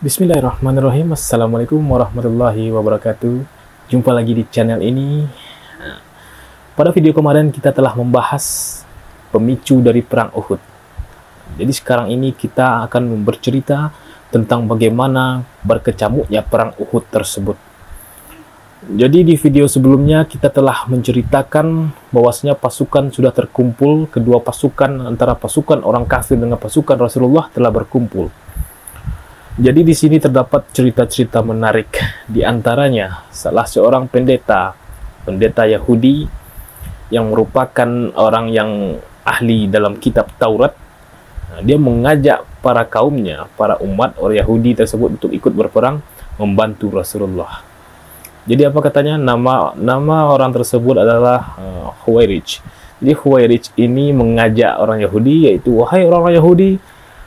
Bismillahirrahmanirrahim. Assalamualaikum warahmatullahi wabarakatuh. Jumpa lagi di channel ini. Pada video kemarin kita telah membahas pemicu dari perang Uhud. Jadi sekarang ini kita akan bercerita tentang bagaimana berkecamuknya perang Uhud tersebut. Jadi di video sebelumnya kita telah menceritakan bahwasanya pasukan sudah terkumpul, kedua pasukan antara pasukan orang kafir dengan pasukan Rasulullah telah berkumpul. Jadi di sini terdapat cerita-cerita menarik. Di antaranya salah seorang pendeta Yahudi yang merupakan orang yang ahli dalam kitab Taurat. Dia mengajak para kaumnya, para umat orang Yahudi tersebut untuk ikut berperang membantu Rasulullah. Jadi apa katanya? Nama orang tersebut adalah Khawarij. Jadi Khawarij ini mengajak orang Yahudi, yaitu wahai orang-orang Yahudi,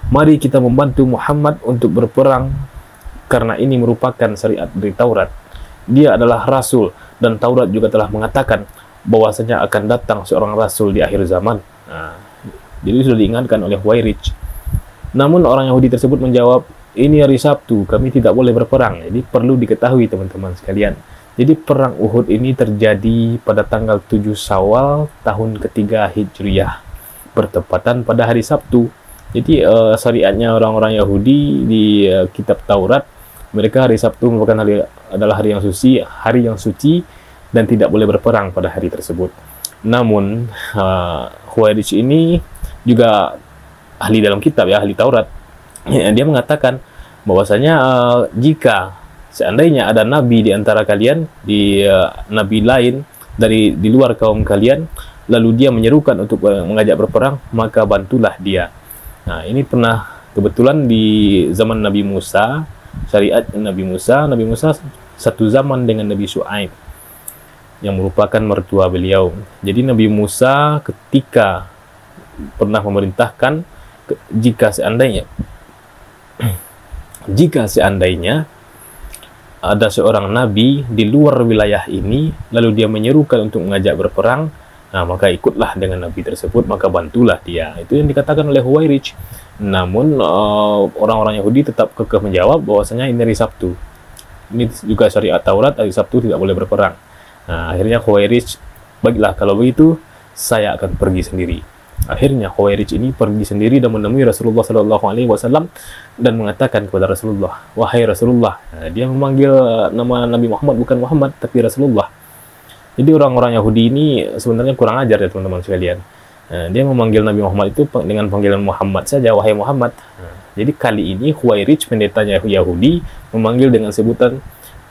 mari kita membantu Muhammad untuk berperang karena ini merupakan syariat dari Taurat. Dia adalah Rasul dan Taurat juga telah mengatakan bahwasanya akan datang seorang Rasul di akhir zaman. Jadi sudah diingatkan oleh Khawarij. Namun orang Yahudi tersebut menjawab, ini hari Sabtu, kami tidak boleh berperang. Jadi perlu diketahui teman-teman sekalian. Jadi perang Uhud ini terjadi pada tanggal 7 Syawal tahun ketiga Hijriyah, bertepatan pada hari Sabtu. Jadi syariatnya orang-orang Yahudi di kitab Taurat, mereka hari Sabtu merupakan adalah hari yang suci dan tidak boleh berperang pada hari tersebut. Namun Khawarij ini juga ahli dalam kitab, ya, ahli Taurat. Dia mengatakan bahwasanya jika seandainya ada nabi di antara kalian, nabi lain di luar kaum kalian, lalu dia menyerukan untuk mengajak berperang, maka bantulah dia. Nah, ini pernah kebetulan di zaman Nabi Musa, syariat Nabi Musa satu zaman dengan Nabi Syuaib yang merupakan mertua beliau. Jadi Nabi Musa ketika pernah memerintahkan jika seandainya ada seorang nabi di luar wilayah ini, lalu dia menyerukan untuk mengajak berperang, maka ikutlah dengan nabi tersebut, maka bantulah dia. Itu yang dikatakan oleh Khawarij. Namun orang-orang Yahudi tetap kekeh menjawab bahwasanya ini hari Sabtu. Ini juga syariat Taurat, hari Sabtu tidak boleh berperang. Akhirnya Khawarij, baiklah kalau begitu saya akan pergi sendiri. Akhirnya Khawarij ini pergi sendiri dan menemui Rasulullah SAW dan mengatakan kepada Rasulullah, wahai Rasulullah. Dia memanggil nama Nabi Muhammad bukan Muhammad tapi Rasulullah. Jadi orang-orang Yahudi ini sebenarnya kurang ajar ya teman-teman sekalian. Dia memanggil Nabi Muhammad itu dengan panggilan Muhammad saja, wahai Muhammad. Jadi kali ini Khawarij, pendetanya Yahudi, memanggil dengan sebutan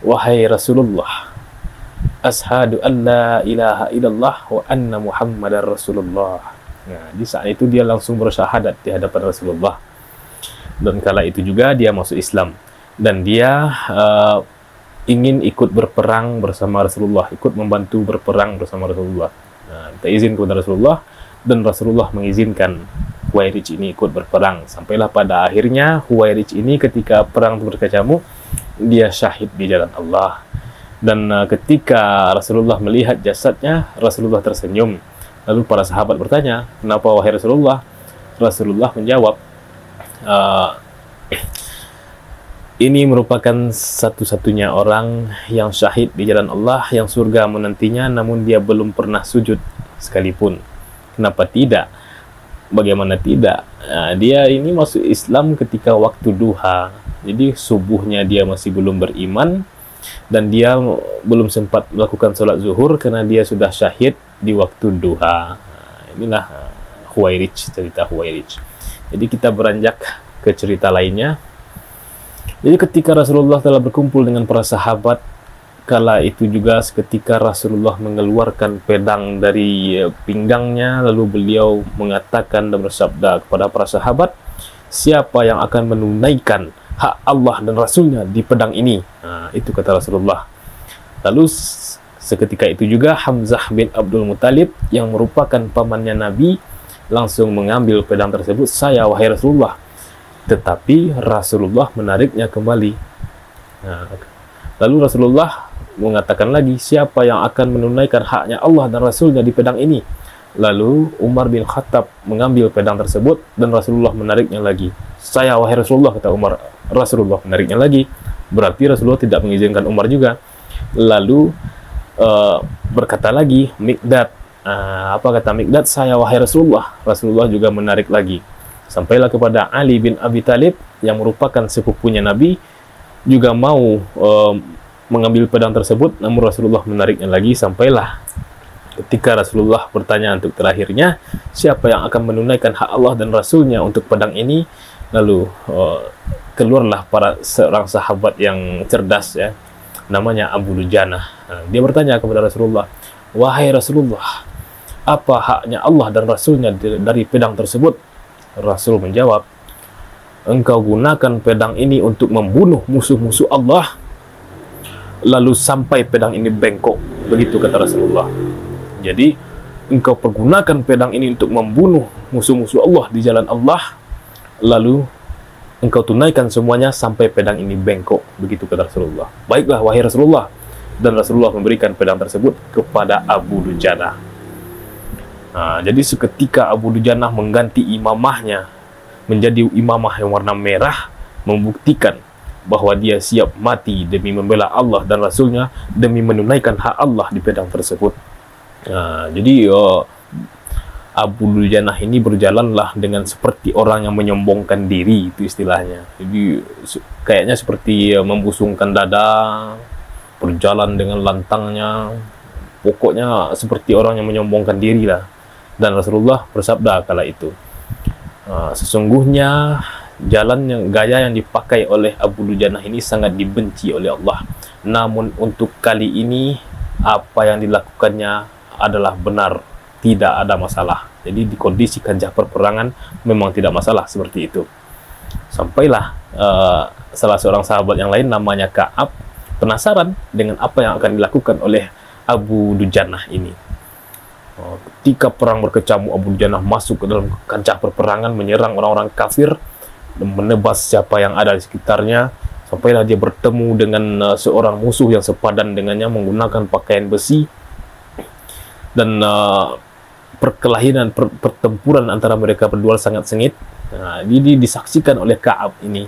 wahai Rasulullah. Ashhadu an la ilaha illallah wa anna Muhammadar Rasulullah. Di saat itu dia langsung bersyahadat di hadapan Rasulullah. Dan kala itu juga dia masuk Islam dan dia ingin ikut berperang bersama Rasulullah, ikut membantu berperang bersama Rasulullah. Minta izin kepada Rasulullah dan Rasulullah mengizinkan Khawarij ini ikut berperang. Sampailah pada akhirnya Khawarij ini ketika perang berkecamuk, dia syahid di jalan Allah. Dan ketika Rasulullah melihat jasadnya, Rasulullah tersenyum. Lalu para sahabat bertanya, kenapa wahai Rasulullah? Rasulullah menjawab, ini merupakan satu-satunya orang yang syahid di jalan Allah, yang surga menantinya, namun dia belum pernah sujud sekalipun. Kenapa tidak? Bagaimana tidak? Dia ini masuk Islam ketika waktu duha. Jadi subuhnya dia masih belum beriman, dan dia belum sempat melakukan sholat zuhur karena dia sudah syahid di waktu duha. Inilah Khawarij, cerita Khawarij. Jadi kita beranjak ke cerita lainnya. Jadi ketika Rasulullah telah berkumpul dengan para sahabat, kala itu juga seketika Rasulullah mengeluarkan pedang dari pinggangnya, lalu beliau mengatakan dan bersabda kepada para sahabat, siapa yang akan menunaikan hak Allah dan Rasulnya di pedang ini? Itu kata Rasulullah. Lalu seketika itu juga Hamzah bin Abdul Muttalib yang merupakan pamannya Nabi langsung mengambil pedang tersebut, saya wahai Rasulullah. Tetapi Rasulullah menariknya kembali. Lalu Rasulullah mengatakan lagi, siapa yang akan menunaikan haknya Allah dan Rasulnya di pedang ini? Lalu Umar bin Khattab mengambil pedang tersebut dan Rasulullah menariknya lagi. saya wahai Rasulullah, kata Umar. Rasulullah menariknya lagi, berarti Rasulullah tidak mengizinkan Umar juga. Lalu berkata lagi Miqdad, apa kata Miqdad? Saya wahai Rasulullah. Rasulullah juga menarik lagi, sampailah kepada Ali bin Abi Thalib yang merupakan sepupunya Nabi, juga mau mengambil pedang tersebut, namun Rasulullah menariknya lagi. Sampailah ketika Rasulullah bertanya untuk terakhirnya, siapa yang akan menunaikan hak Allah dan Rasulnya untuk pedang ini? Lalu keluarlah seorang sahabat yang cerdas, ya, namanya Abu Dujanah. Dia bertanya kepada Rasulullah, wahai Rasulullah, apa haknya Allah dan Rasulnya dari pedang tersebut? Rasul menjawab, engkau gunakan pedang ini untuk membunuh musuh-musuh Allah, lalu sampai pedang ini bengkok. Begitu kata Rasulullah. Jadi engkau pergunakan pedang ini untuk membunuh musuh-musuh Allah di jalan Allah, lalu engkau tunaikan semuanya sampai pedang ini bengkok. Begitu kata Rasulullah. Baiklah wahai Rasulullah. Dan Rasulullah memberikan pedang tersebut kepada Abu Dujanah. Jadi seketika Abu Dujanah mengganti imamahnya menjadi imamah yang warna merah, membuktikan bahwa dia siap mati demi membela Allah dan Rasulnya, demi menunaikan hak Allah di pedang tersebut. Jadi Abu Dujanah ini berjalanlah dengan seperti orang yang menyombongkan diri, itu istilahnya. Jadi kayaknya seperti membusungkan dada, berjalan dengan lantangnya, pokoknya seperti orang yang menyombongkan diri lah. Dan Rasulullah bersabda kala itu, sesungguhnya gaya yang dipakai oleh Abu Dujanah ini sangat dibenci oleh Allah. Namun untuk kali ini apa yang dilakukannya adalah benar, tidak ada masalah. Jadi di kondisi kancah perperangan memang tidak masalah seperti itu. Sampailah salah seorang sahabat yang lain namanya Ka'ab penasaran dengan apa yang akan dilakukan oleh Abu Dujanah ini. Ketika perang berkecamuk, Abu Dujanah masuk ke dalam kancah perperangan, menyerang orang-orang kafir dan menebas siapa yang ada di sekitarnya. Sampailah dia bertemu dengan seorang musuh yang sepadan dengannya menggunakan pakaian besi, dan perkelahian pertempuran antara mereka berdua sangat sengit. Ini disaksikan oleh Ka'ab ini,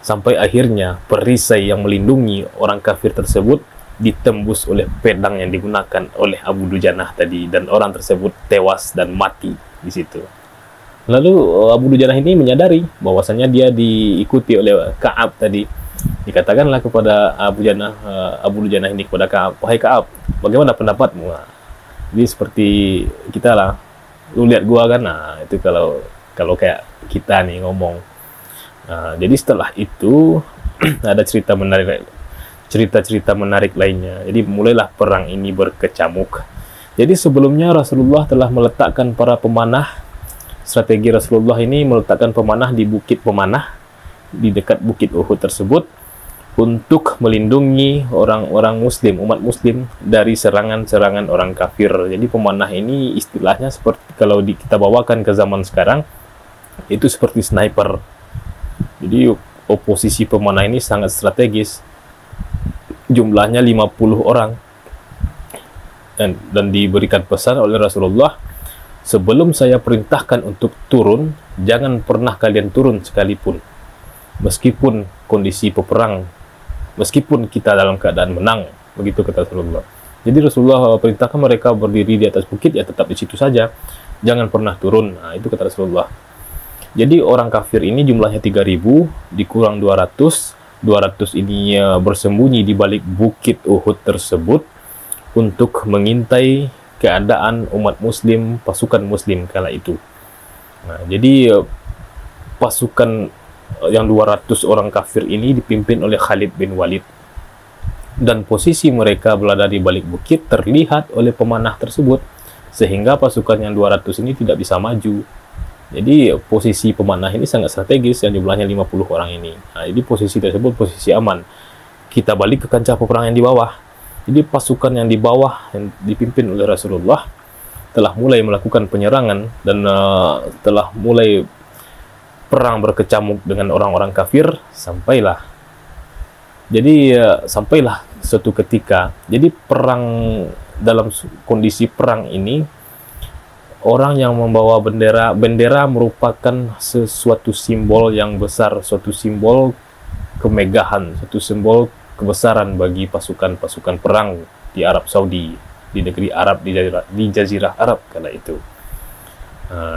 sampai akhirnya perisai yang melindungi orang kafir tersebut ditembus oleh pedang yang digunakan oleh Abu Dujanah tadi, dan orang tersebut tewas dan mati di situ. Lalu Abu Dujanah ini menyadari bahwasanya dia diikuti oleh Ka'ab tadi. Dikatakanlah kepada Abu Dujanah ini kepada Ka'ab, wahai Ka'ab, bagaimana pendapatmu? Jadi seperti kita lah, lu lihat gua kan, itu kalau kayak kita nih ngomong. Jadi setelah itu ada cerita-cerita menarik lainnya. Jadi mulailah perang ini berkecamuk. Jadi sebelumnya Rasulullah telah meletakkan para pemanah. Strategi Rasulullah ini meletakkan pemanah di bukit pemanah di dekat bukit Uhud tersebut untuk melindungi orang-orang muslim, umat muslim dari serangan-serangan orang kafir. Jadi pemanah ini istilahnya seperti kalau kita bawakan ke zaman sekarang itu seperti sniper. Jadi posisi pemanah ini sangat strategis. Jumlahnya 50 orang, dan diberikan pesan oleh Rasulullah, sebelum saya perintahkan untuk turun, jangan pernah kalian turun sekalipun, meskipun kondisi peperang, meskipun kita dalam keadaan menang. Begitu kata Rasulullah. Jadi Rasulullah perintahkan mereka berdiri di atas bukit, ya tetap di situ saja, jangan pernah turun. Itu kata Rasulullah. Jadi orang kafir ini jumlahnya 3000 dikurang 200 ini bersembunyi di balik bukit Uhud tersebut untuk mengintai keadaan umat muslim, pasukan muslim kala itu. Jadi pasukan yang 200 orang kafir ini dipimpin oleh Khalid bin Walid, dan posisi mereka berada di balik bukit terlihat oleh pemanah tersebut, sehingga pasukan yang 200 ini tidak bisa maju. Jadi posisi pemanah ini sangat strategis, yang jumlahnya 50 orang ini. Jadi posisi tersebut posisi aman. Kita balik ke kancah peperangan di bawah. Jadi pasukan yang di bawah yang dipimpin oleh Rasulullah telah mulai melakukan penyerangan, dan telah mulai perang berkecamuk dengan orang-orang kafir. Sampailah suatu ketika. Jadi perang, dalam kondisi perang ini orang yang membawa bendera. Bendera merupakan sesuatu simbol yang besar, suatu simbol kemegahan, suatu simbol kebesaran bagi pasukan-pasukan perang di Arab Saudi, di negeri Arab, di Jazirah Arab kala itu.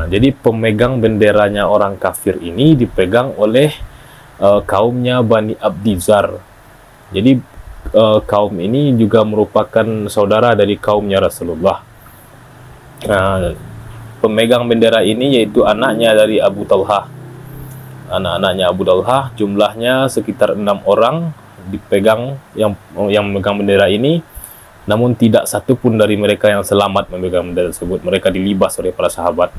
Jadi pemegang benderanya orang kafir ini dipegang oleh kaumnya Bani Abdizar. Jadi kaum ini juga merupakan saudara dari kaumnya Rasulullah. Pemegang bendera ini yaitu anaknya dari Abu Talha. Anak-anaknya Abu Talha jumlahnya sekitar 6 orang dipegang yang memegang bendera ini, namun tidak satu pun dari mereka yang selamat memegang bendera tersebut. Mereka dilibas oleh para sahabat.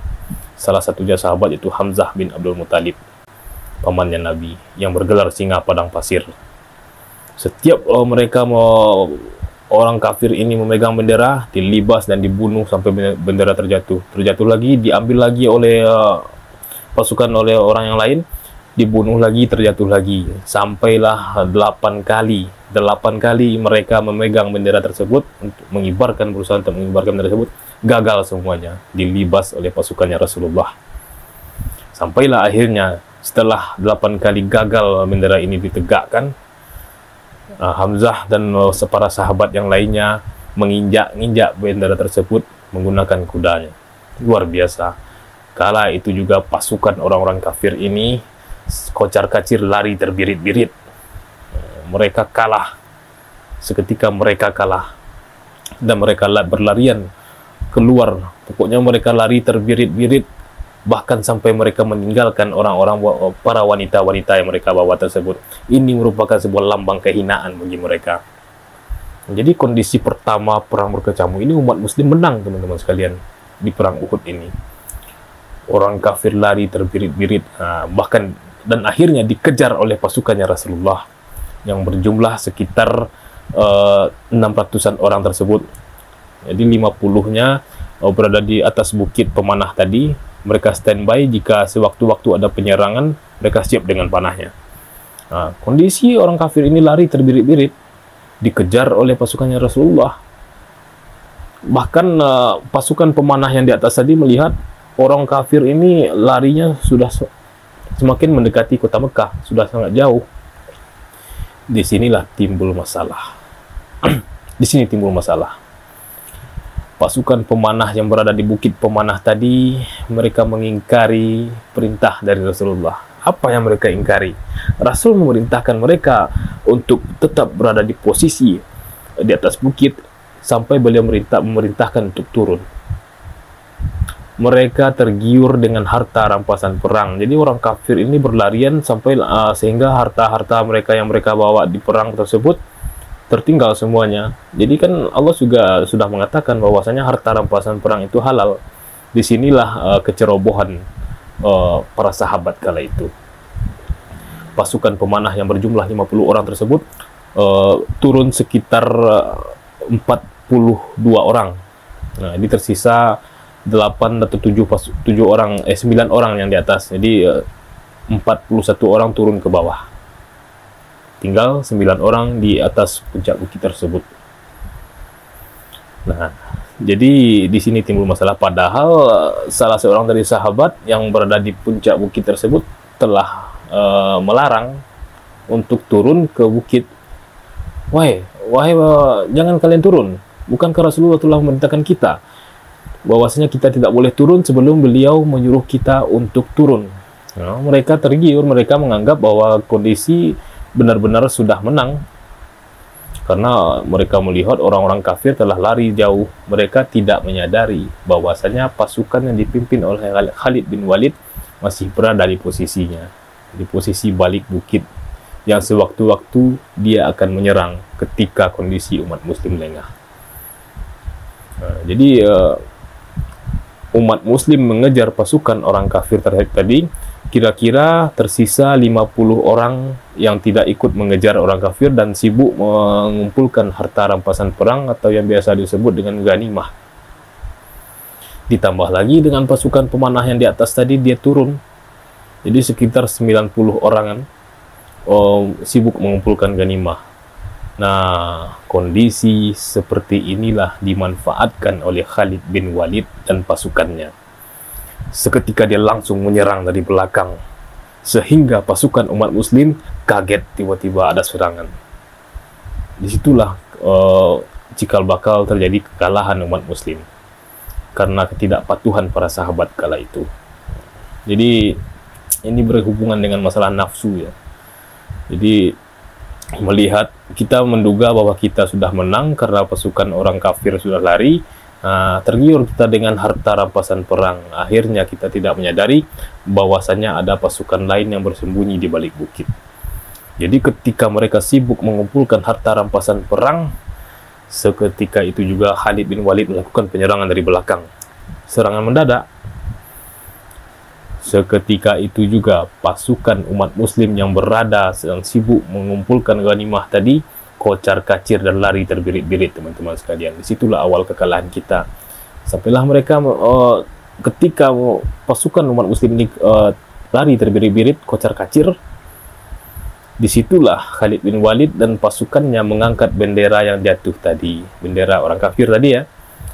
Salah satunya sahabat itu Hamzah bin Abdul Muttalib, pamannya Nabi, yang bergelar singa padang pasir. Setiap mereka orang kafir ini memegang bendera, dilibas dan dibunuh sampai bendera terjatuh. Terjatuh lagi, diambil lagi oleh pasukan oleh orang yang lain, dibunuh lagi, terjatuh lagi. Sampailah 8 kali. 8 kali mereka memegang bendera tersebut untuk berusaha untuk mengibarkan bendera tersebut. Gagal semuanya, dilibas oleh pasukannya Rasulullah. Sampailah akhirnya setelah 8 kali gagal bendera ini ditegakkan, Hamzah dan para sahabat yang lainnya menginjak-injak bendera tersebut menggunakan kudanya. Luar biasa. Kala itu juga pasukan orang-orang kafir ini kocar-kacir, lari terbirit-birit. Mereka kalah. Seketika mereka kalah dan mereka berlarian keluar. Pokoknya mereka lari terbirit-birit, bahkan sampai mereka meninggalkan orang-orang, para wanita-wanita yang mereka bawa tersebut. Ini merupakan sebuah lambang kehinaan bagi mereka. Jadi kondisi pertama perang berkecamuk ini umat muslim menang, teman-teman sekalian, di perang Uhud ini. Orang kafir lari terbirit-birit, bahkan dan akhirnya dikejar oleh pasukannya Rasulullah yang berjumlah sekitar 600-an orang tersebut. Jadi 50-nya berada di atas bukit pemanah tadi. Mereka standby jika sewaktu-waktu ada penyerangan, mereka siap dengan panahnya. Kondisi orang kafir ini lari terbirit-birit, dikejar oleh pasukannya Rasulullah. Bahkan pasukan pemanah yang di atas tadi melihat orang kafir ini larinya sudah semakin mendekati kota Mekah, sudah sangat jauh. Disinilah timbul masalah. Di sini timbul masalah. Pasukan pemanah yang berada di bukit pemanah tadi, mereka mengingkari perintah dari Rasulullah. Apa yang mereka ingkari? Rasul memerintahkan mereka untuk tetap berada di posisi di atas bukit sampai beliau memerintahkan untuk turun. Mereka tergiur dengan harta rampasan perang. Jadi orang kafir ini berlarian sampai sehingga harta-harta mereka yang mereka bawa di perang tersebut tertinggal semuanya. Jadi kan Allah juga sudah mengatakan bahwasanya harta rampasan perang itu halal. Disinilah kecerobohan para sahabat kala itu. Pasukan pemanah yang berjumlah 50 orang tersebut turun sekitar 42 orang. Nah, ini tersisa 8 atau 9 orang yang di atas. Jadi 41 orang turun ke bawah. Tinggal 9 orang di atas puncak bukit tersebut. Nah, jadi di sini timbul masalah. Padahal salah seorang dari sahabat yang berada di puncak bukit tersebut telah melarang untuk turun ke bukit. Wahai, jangan kalian turun. Bukankah Rasulullah telah memerintahkan kita bahwasanya kita tidak boleh turun sebelum beliau menyuruh kita untuk turun. Nah, mereka tergiur, mereka menganggap bahwa kondisi benar-benar sudah menang karena mereka melihat orang-orang kafir telah lari jauh. Mereka tidak menyadari bahwasanya pasukan yang dipimpin oleh Khalid bin Walid masih berada di posisinya, di posisi balik bukit yang sewaktu-waktu dia akan menyerang ketika kondisi umat muslim lengah. Nah, jadi umat muslim mengejar pasukan orang kafir tadi. Kira-kira tersisa 50 orang yang tidak ikut mengejar orang kafir dan sibuk mengumpulkan harta rampasan perang atau yang biasa disebut dengan ghanimah. Ditambah lagi dengan pasukan pemanah yang di atas tadi, dia turun. Jadi sekitar 90 orangan sibuk mengumpulkan ghanimah. Nah, kondisi seperti inilah dimanfaatkan oleh Khalid bin Walid dan pasukannya. Seketika dia langsung menyerang dari belakang, sehingga pasukan umat muslim kaget tiba-tiba ada serangan. Disitulah cikal bakal terjadi kekalahan umat muslim karena ketidakpatuhan para sahabat kala itu. Jadi ini berhubungan dengan masalah nafsu ya. Jadi melihat kita menduga bahwa kita sudah menang karena pasukan orang kafir sudah lari, tergiur kita dengan harta rampasan perang. Akhirnya kita tidak menyadari bahwasanya ada pasukan lain yang bersembunyi di balik bukit. Jadi ketika mereka sibuk mengumpulkan harta rampasan perang, seketika itu juga Khalid bin Walid melakukan penyerangan dari belakang. Serangan mendadak. Seketika itu juga pasukan umat muslim yang berada sedang sibuk mengumpulkan ghanimah tadi kocar kacir dan lari terbirit-birit, teman-teman sekalian. Disitulah awal kekalahan kita. Sampailah mereka ketika pasukan umat muslim ini lari terbirit-birit kocar kacir, disitulah Khalid bin Walid dan pasukannya mengangkat bendera yang jatuh tadi, bendera orang kafir tadi ya,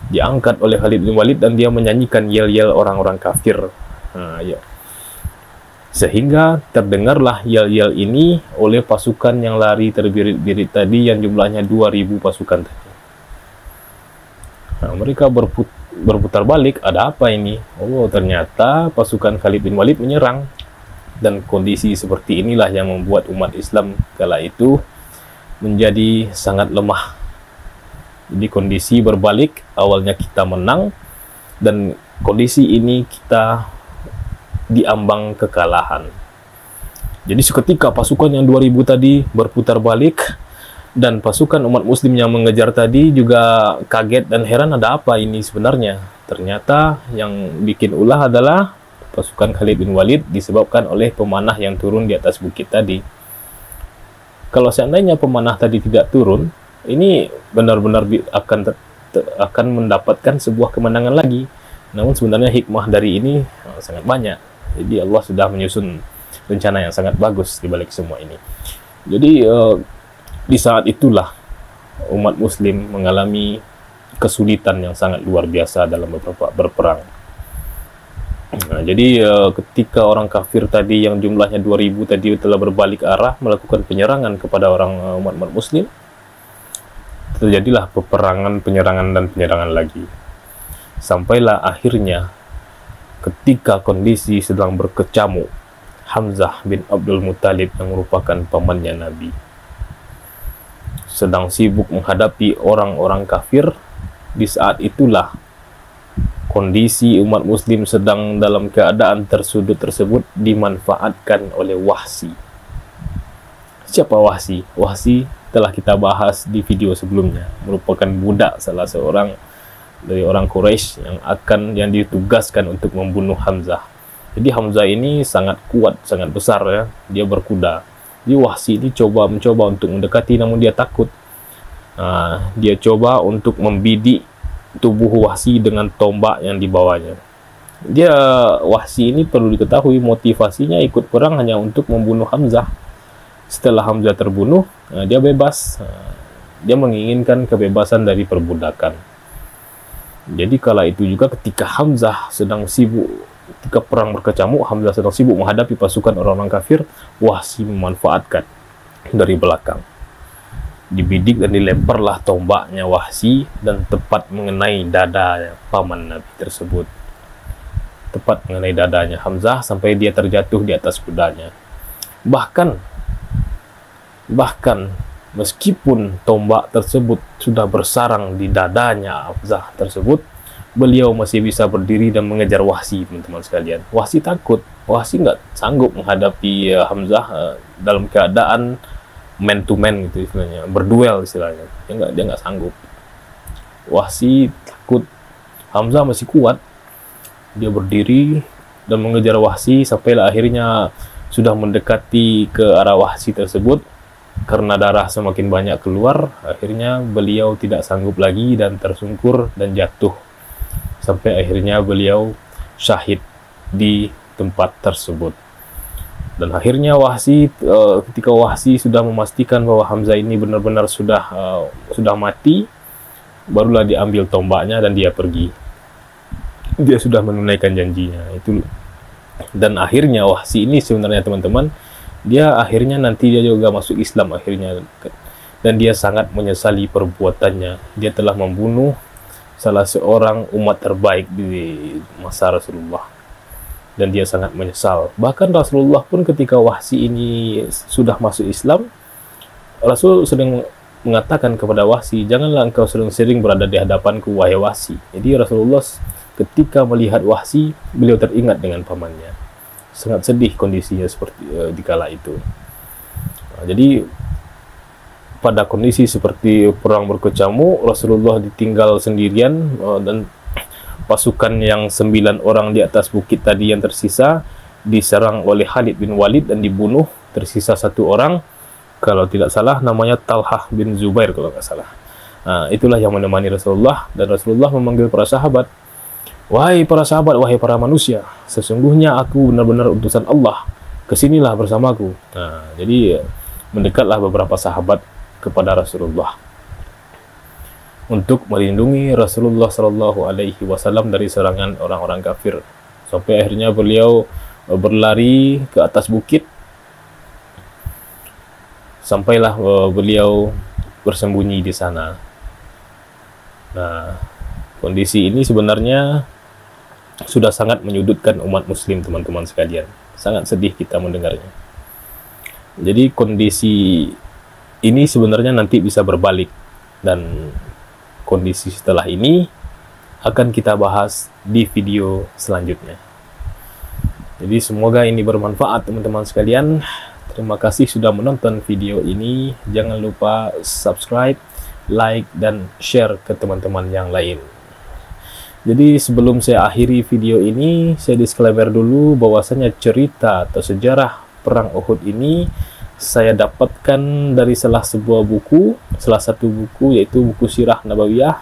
diangkat oleh Khalid bin Walid dan dia menyanyikan yel-yel orang-orang kafir. Ya. Sehingga terdengarlah yel-yel ini oleh pasukan yang lari terbirit-birit tadi yang jumlahnya 2000 pasukan tadi. Mereka berputar balik, ada apa ini? Oh, ternyata pasukan Khalid bin Walid menyerang. Dan kondisi seperti inilah yang membuat umat Islam kala itu menjadi sangat lemah. Jadi kondisi berbalik, awalnya kita menang dan kondisi ini kita diambang kekalahan. Jadi seketika pasukan yang 2000 tadi berputar balik dan pasukan umat muslim yang mengejar tadi juga kaget dan heran, ada apa ini sebenarnya. Ternyata yang bikin ulah adalah pasukan Khalid bin Walid disebabkan oleh pemanah yang turun di atas bukit tadi. Kalau seandainya pemanah tadi tidak turun, ini benar-benar akan mendapatkan sebuah kemenangan lagi. Namun sebenarnya hikmah dari ini sangat banyak. Jadi Allah sudah menyusun rencana yang sangat bagus di balik semua ini. Jadi di saat itulah umat muslim mengalami kesulitan yang sangat luar biasa dalam berperang. Nah, jadi ketika orang kafir tadi yang jumlahnya 2000 tadi telah berbalik arah melakukan penyerangan kepada orang umat muslim, terjadilah peperangan, penyerangan dan penyerangan lagi. Sampailah akhirnya ketika kondisi sedang berkecamuk, Hamzah bin Abdul Muttalib yang merupakan pamannya Nabi sedang sibuk menghadapi orang-orang kafir. Di saat itulah kondisi umat muslim sedang dalam keadaan tersudut tersebut dimanfaatkan oleh Wahsy. Siapa Wahsy? Wahsy telah kita bahas di video sebelumnya, merupakan budak salah seorang dari orang Quraisy yang ditugaskan untuk membunuh Hamzah. Jadi Hamzah ini sangat kuat, sangat besar ya. Dia berkuda. Jadi Wahsy ini mencoba untuk mendekati, namun dia takut. Dia coba untuk membidik tubuh Wahsy dengan tombak yang dibawanya. Wahsy ini perlu diketahui motivasinya ikut perang hanya untuk membunuh Hamzah. Setelah Hamzah terbunuh, dia bebas. Dia menginginkan kebebasan dari perbudakan. Jadi kala itu juga ketika Hamzah sedang sibuk, ketika perang berkecamuk, Hamzah sedang sibuk menghadapi pasukan orang-orang kafir, Wahsy memanfaatkan dari belakang. Dibidik dan dilemparlah tombaknya Wahsy dan tepat mengenai dada paman Nabi tersebut. Tepat mengenai dadanya Hamzah sampai dia terjatuh di atas kudanya. Bahkan meskipun tombak tersebut sudah bersarang di dadanya Hamzah tersebut, beliau masih bisa berdiri dan mengejar Wahsy, teman-teman sekalian. Wahsy takut. Wahsy nggak sanggup menghadapi Hamzah dalam keadaan man to man gitu istilahnya, berduel istilahnya. Dia nggak sanggup. Wahsy takut. Hamzah masih kuat. Dia berdiri dan mengejar Wahsy sampailah akhirnya sudah mendekati ke arah Wahsy tersebut. Karena darah semakin banyak keluar, akhirnya beliau tidak sanggup lagi dan tersungkur dan jatuh. Sampai akhirnya beliau syahid di tempat tersebut. Dan akhirnya Wahsy, ketika Wahsy sudah memastikan bahwa Hamzah ini benar-benar sudah mati, barulah diambil tombaknya dan dia pergi. Dia sudah menunaikan janjinya itu. Dan akhirnya Wahsy ini sebenarnya teman-teman, dia akhirnya nanti dia juga masuk Islam akhirnya, dan dia sangat menyesali perbuatannya. Dia telah membunuh salah seorang umat terbaik di masa Rasulullah, dan dia sangat menyesal. Bahkan Rasulullah pun ketika Wahsy ini sudah masuk Islam, Rasul sedang mengatakan kepada Wahsy, janganlah engkau sering-sering berada di hadapanku, wahai Wahsy. Jadi Rasulullah ketika melihat Wahsy, beliau teringat dengan pamannya. Sangat sedih kondisinya seperti di kala itu. Jadi pada kondisi seperti perang berkecamuk, Rasulullah ditinggal sendirian, dan pasukan yang 9 orang di atas bukit tadi yang tersisa diserang oleh Khalid bin Walid dan dibunuh. Tersisa 1 orang, kalau tidak salah namanya Talhah bin Zubair kalau nggak salah. Nah, itulah yang menemani Rasulullah, dan Rasulullah memanggil para sahabat, wahai para sahabat, wahai para manusia, sesungguhnya aku benar-benar utusan Allah, kesinilah bersamaku. Nah, jadi mendekatlah beberapa sahabat kepada Rasulullah untuk melindungi Rasulullah Shallallahu Alaihi Wasallam dari serangan orang-orang kafir, sampai akhirnya beliau berlari ke atas bukit, sampailah beliau bersembunyi di sana. Nah, kondisi ini sebenarnya sudah sangat menyudutkan umat muslim teman-teman sekalian. Sangat sedih kita mendengarnya. Jadi kondisi ini sebenarnya nanti bisa berbalik, dan kondisi setelah ini akan kita bahas di video selanjutnya. Jadi semoga ini bermanfaat teman-teman sekalian. Terima kasih sudah menonton video ini. Jangan lupa subscribe, like, dan share ke teman-teman yang lain. Jadi sebelum saya akhiri video ini, saya disclaimer dulu bahwasanya cerita atau sejarah perang Uhud ini saya dapatkan dari salah satu buku, yaitu buku Sirah Nabawiyah,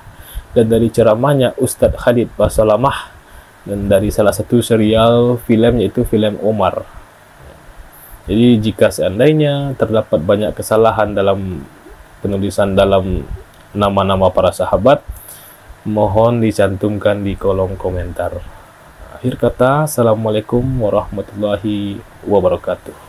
dan dari ceramahnya Ustadz Khalid Basalamah, dan dari salah satu serial film, yaitu film Omar. Jadi jika seandainya terdapat banyak kesalahan dalam penulisan dalam nama-nama para sahabat, mohon dicantumkan di kolom komentar. Akhir kata, Assalamualaikum warahmatullahi wabarakatuh.